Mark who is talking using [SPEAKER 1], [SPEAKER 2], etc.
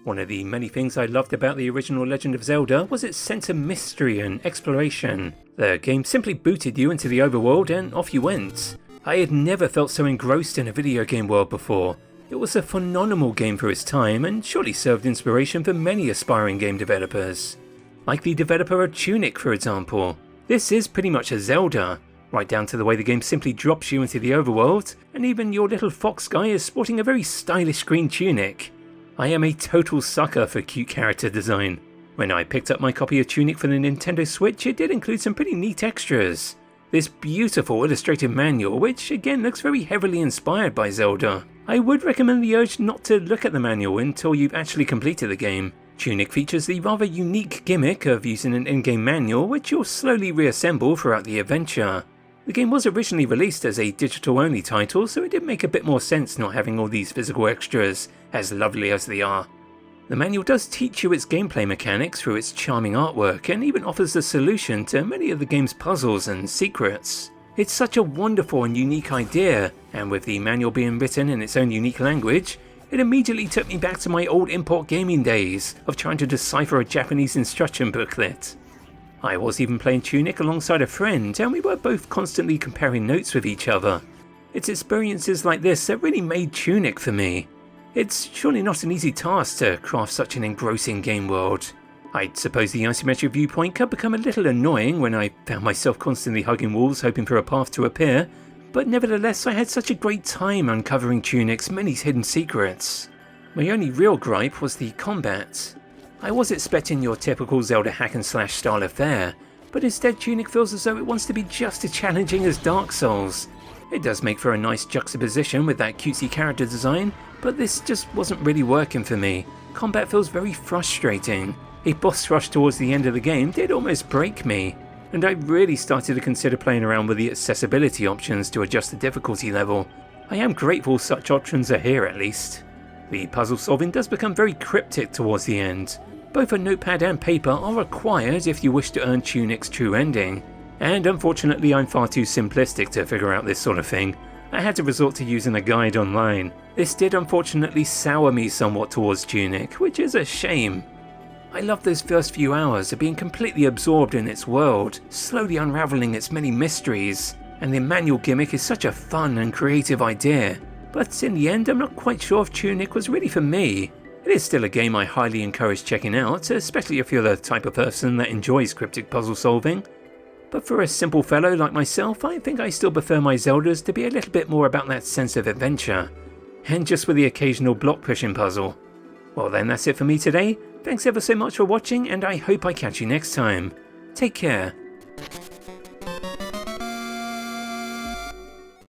[SPEAKER 1] One of the many things I loved about the original Legend of Zelda was its sense of mystery and exploration. The game simply booted you into the overworld and off you went. I had never felt so engrossed in a video game world before. It was a phenomenal game for its time and surely served inspiration for many aspiring game developers. Like the developer of TUNIC, for example. This is pretty much a Zelda, right down to the way the game simply drops you into the overworld, and even your little fox guy is sporting a very stylish green tunic. I am a total sucker for cute character design. When I picked up my copy of TUNIC for the Nintendo Switch, it did include some pretty neat extras. This beautiful illustrated manual, which again looks very heavily inspired by Zelda. I would recommend the urge not to look at the manual until you've actually completed the game. TUNIC features the rather unique gimmick of using an in-game manual which you'll slowly reassemble throughout the adventure. The game was originally released as a digital-only title, so it did make a bit more sense not having all these physical extras, as lovely as they are. The manual does teach you its gameplay mechanics through its charming artwork, and even offers a solution to many of the game's puzzles and secrets. It's such a wonderful and unique idea, and with the manual being written in its own unique language, it immediately took me back to my old import gaming days of trying to decipher a Japanese instruction booklet. I was even playing TUNIC alongside a friend, and we were both constantly comparing notes with each other. It's experiences like this that really made TUNIC for me. It's surely not an easy task to craft such an engrossing game world. I suppose the isometric viewpoint could become a little annoying when I found myself constantly hugging walls hoping for a path to appear, but nevertheless I had such a great time uncovering TUNIC's many hidden secrets. My only real gripe was the combat. I was expecting your typical Zelda hack and slash style affair, but instead TUNIC feels as though it wants to be just as challenging as Dark Souls. It does make for a nice juxtaposition with that cutesy character design, but this just wasn't really working for me. Combat feels very frustrating. A boss rush towards the end of the game did almost break me, and I really started to consider playing around with the accessibility options to adjust the difficulty level. I am grateful such options are here at least. The puzzle solving does become very cryptic towards the end. Both a notepad and paper are required if you wish to earn TUNIC's true ending, and unfortunately I'm far too simplistic to figure out this sort of thing. I had to resort to using a guide online. This did unfortunately sour me somewhat towards TUNIC, which is a shame. I loved those first few hours of being completely absorbed in its world, slowly unravelling its many mysteries, and the manual gimmick is such a fun and creative idea. But in the end I'm not quite sure if TUNIC was really for me. It is still a game I highly encourage checking out, especially if you're the type of person that enjoys cryptic puzzle solving. But for a simple fellow like myself, I think I still prefer my Zeldas to be a little bit more about that sense of adventure, and just with the occasional block pushing puzzle. Well then, that's it for me today. Thanks ever so much for watching, and I hope I catch you next time. Take care.